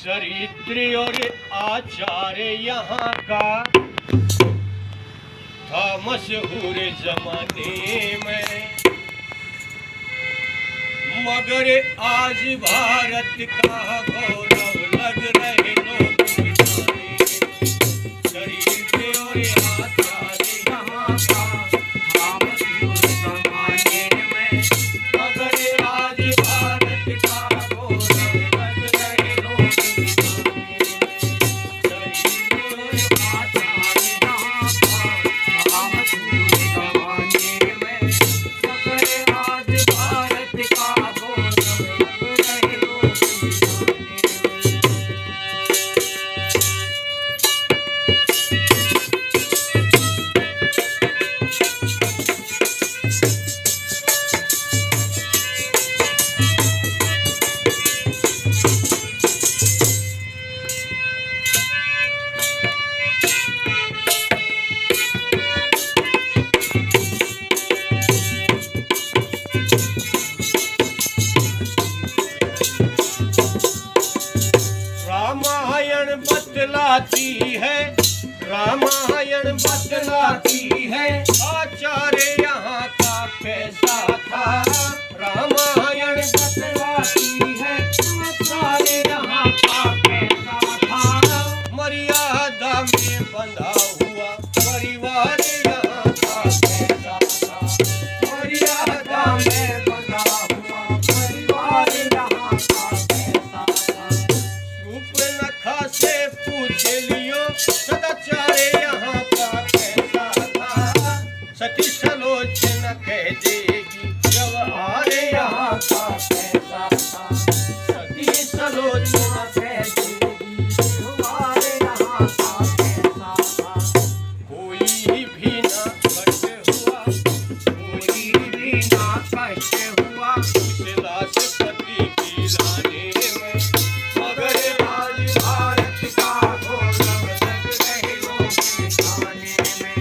चरित्र और आचार यहाँ का था मशहूर जमाने में, मगर आज भारत का गौरव लग रहे लोग मिटाने। चरित्र और आचार यहाँ का था मशहूर जमाने में, मगर आज भारत का गौरव लग रहे लोग मिटाने। चरित्र और आचार यहाँ का था मशहूर जमाने में, मगर आज भारत का गौरव लग रहे लोग मिटाने। रामायण बतलाती है, रामायण बतलाती है आचार्य यहाँ का कैसा था। रामायण बतलाती है आचार्य यहाँ का कैसा था। मर्यादा में बंधा हुआ परिवार यहाँ का कैसा था। मर्यादा में बंधा हुआ परिवार यहाँ का कैसा था। रूपनखा से पूछ लियो सदाचार यहाँ का कैसा था। सती सलोचना कह देगी व्यवहार यहाँ का कैसा था। सती सलोचना कह देगी व्यवहार यहाँ का कैसा था। कोई भी ना कष्ट हुआ, कोई भी ना कष्ट हुआ उस राष्ट्रपति की लाने में, मगर आज भारत का गौरव लग रहे लोग मिटाने में।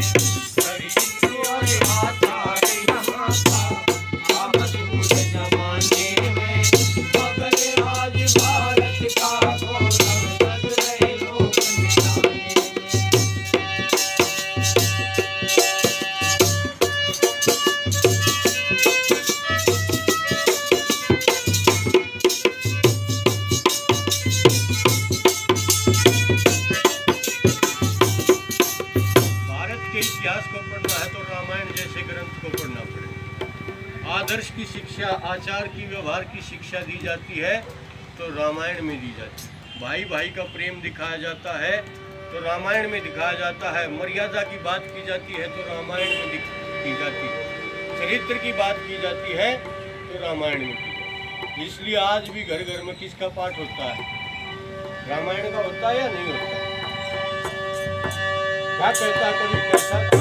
चरित्र और आचार यहाँ का था मशहूर जमाने में, मगर आज भारत का गौरव लग रहे लोग मिटाने में। भारत के इतिहास को पढ़ना है तो रामायण जैसे ग्रंथ को पढ़ना पड़ेगा। आदर्श की शिक्षा, आचार की, व्यवहार की शिक्षा दी जाती है तो रामायण में दी जाती है। भाई भाई का प्रेम दिखाया जाता है तो रामायण में दिखाया जाता है। मर्यादा की बात की जाती है तो रामायण में की जाती है। चरित्र की बात की जाती है तो रामायण में की जाती है। इसलिए आज भी घर घर में किसका पाठ होता है? रामायण का होता है या नहीं होता? क्या कहता है कभी कैसा था?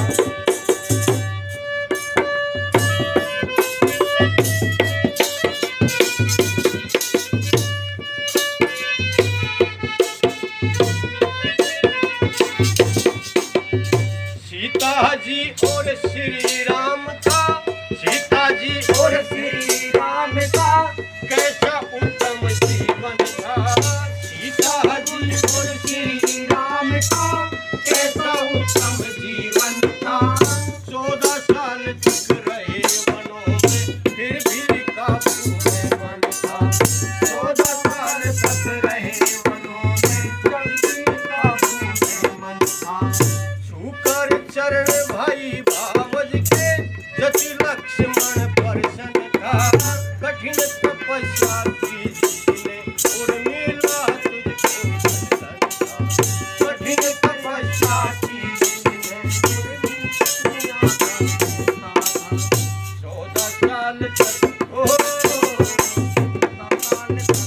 सीता जी और श्री राम का, सीता जी और श्री राम का कैसा उत्तम जीवन था। सीता जी और श्री राम का कैसा उत्तम जीवन था। 14 साल तक रहे वनों में फिर भी काबू में मन था। 14 साल तक रहे वनों में फिर भी काबू में मन था। छूकर चरण भाई भावज के जति लक्ष्मण प्रसन्न था। कठिन तपस्या की जीने उर्मिला तुझको दर्शन था। कठिन तपस्या की जीने उर्मिला तुझको दर्शन था। 14 साल तक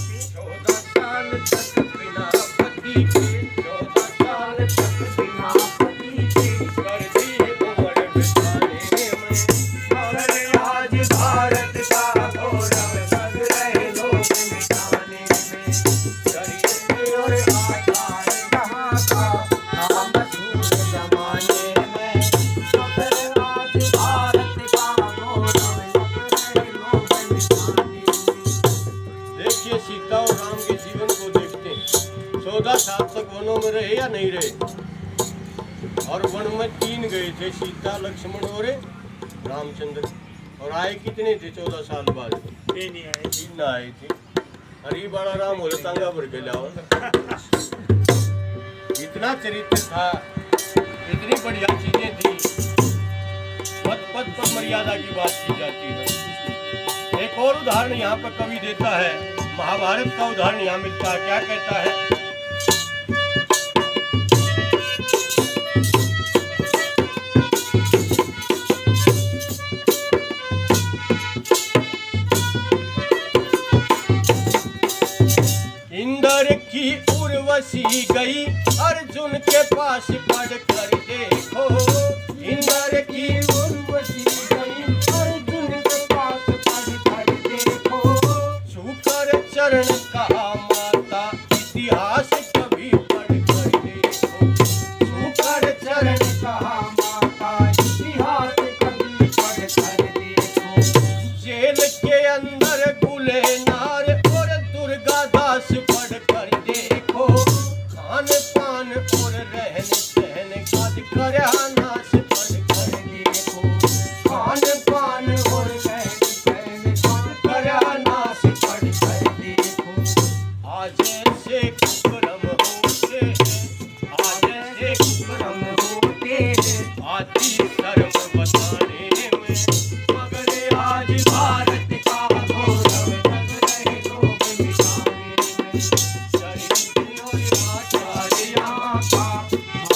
14 साल तक बिना पति के, 14 साल तक बिना पति के कर दी उम्र बिताने में, मगर आज भारत का गौरव लग रहे लोग वनों में रहे या नहीं रहे? और वन में 3 गए थे, सीता, लक्ष्मण और रामचंद्र। और आए कितने थे 14 साल बाद? 3 आए थे। अरे बड़ा राम हो तांगा भर के लाओ। इतना चरित्र था, इतनी बढ़िया चीजें थी। पद पद पर मर्यादा की बात की जाती है। एक और उदाहरण यहाँ पर कवि देता है, महाभारत का उदाहरण यहाँ मिलता है। क्या कहता है? इंद्र की उर्वशी गई अर्जुन के पास पढ़ कर देखो। इंद्र की उर्वशी गई अर्जुन के पास पढ़ कर देखो। छूकर चरण कहा माता इतिहास कभी पढ़ कर देखो। छूकर चरण कहा माता इतिहास कभी पढ़ कर देखो। जेल के अंदर गुले नार और दुर्गा दास पढ़ कर देखो। खान पान और रहन सहन कद करानास पढ़ कर देखो। खान पान और रहन सहन कद करानास पढ़ कर देखो। आज से कुकर्म होते हैं, आज से कुकर्म होते हैं, आती शर्म बताने में, मगर आज भारत का गौरव लग रहे लोग मिटाने में। शरीर और आचार्यों का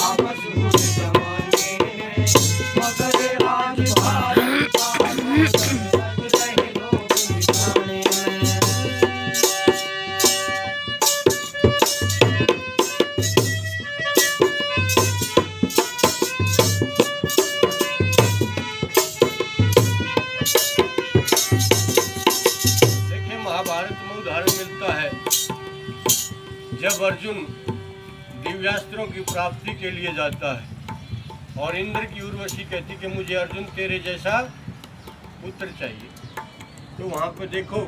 आपस हुए जमाने में, मगर आज भारत का गौरव लग रहे लोग मिटाने में। देखिए महाभारत में उदाहरण मिलता है, जब अर्जुन दिव्यास्त्रों की प्राप्ति के लिए जाता है और इंद्र की उर्वशी कहती कि मुझे अर्जुन तेरे जैसा पुत्र चाहिए, तो वहाँ पे देखो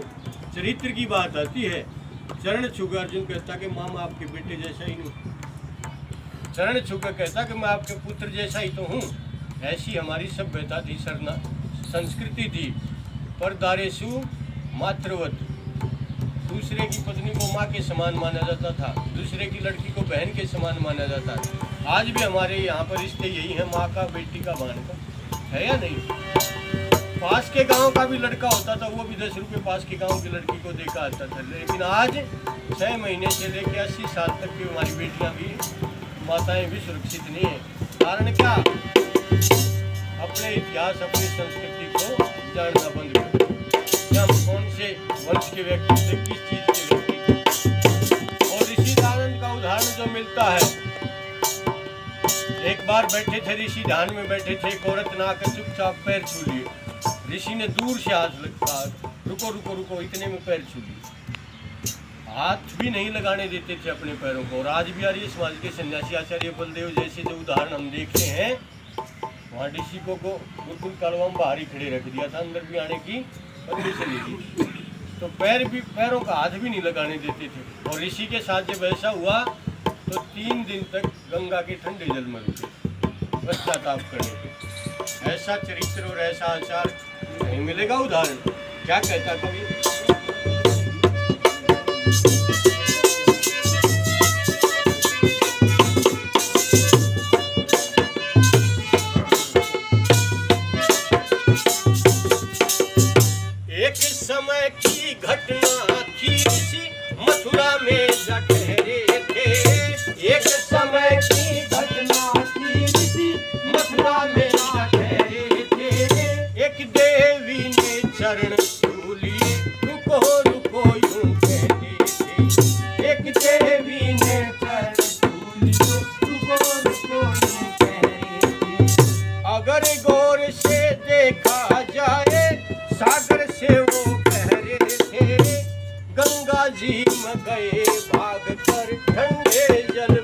चरित्र की बात आती है। चरण छूकर अर्जुन कहता कि मामा आपके बेटे जैसा ही हूँ। चरण छूकर कहता कि मैं आपके पुत्र जैसा ही तो हूँ। ऐसी हमारी सभ्यता थी, सरना संस्कृति थी। पर दारेसु मातृवत, दूसरे की पत्नी को माँ के समान माना जाता था, दूसरे की लड़की को बहन के समान माना जाता था। आज भी हमारे यहाँ पर रिश्ते यही हैं, माँ का बेटी का बहन का, है या नहीं? पास के गांव का भी लड़का होता था, वो भी 10 रुपये पास के गांव की लड़की को देखा आता था। लेकिन आज 6 महीने से लेकर 80 साल तक की हमारी बेटियाँ भी, माताएं भी सुरक्षित नहीं है। कारण क्या? अपने इतिहास, अपनी संस्कृति को जानना बंद कर। हम कौन से वंश के व्यक्ति से, किस चीज के व्यक्ति। और ऋषि दानंद का उदाहरण जो मिलता है, एक बार बैठे थे ऋषि, ध्यान में बैठे थे, एक औरत ना आकर चुपचाप पैर छू लिए। ऋषि ने दूर से हाथ लगा, रुको रुको रुको, इतने में पैर छू लिए। हाथ भी नहीं लगाने देते थे अपने पैरों को। और आज भी आर्य समाज के सन्यासी आचार्य बलदेव जैसे जो उदाहरण हम देखते हैं, वहाँ ऋषि को गुरुकुल कालवा में बाहर ही खड़े रख दिया था, अंदर भी आने की परमिशन नहीं थी। तो पैरों का हाथ भी नहीं लगाने देते थे। और ऋषि के साथ जब ऐसा हुआ तो 3 दिन तक गंगा के ठंडे जल में रुके पश्चाताप करने के। ऐसा चरित्र और ऐसा आचार नहीं मिलेगा। उदाहरण क्या कहता कवि? एक समय की घटना थी, ऋषि मथुरा में जा ठहरे थे। एक समय की घटना थी, ऋषि मथुरा में जा ठहरे थे। एक देवी ने चरण छू लिए, रुको रुको यूं कहते थे। एक देवी ने चरण छू लिए, रुको रुको यूं कहते थे। अगर गौर से देखा जाए, सागर से वो बह रहे थे। गंगा जी में गए भाग कर ठंडे जल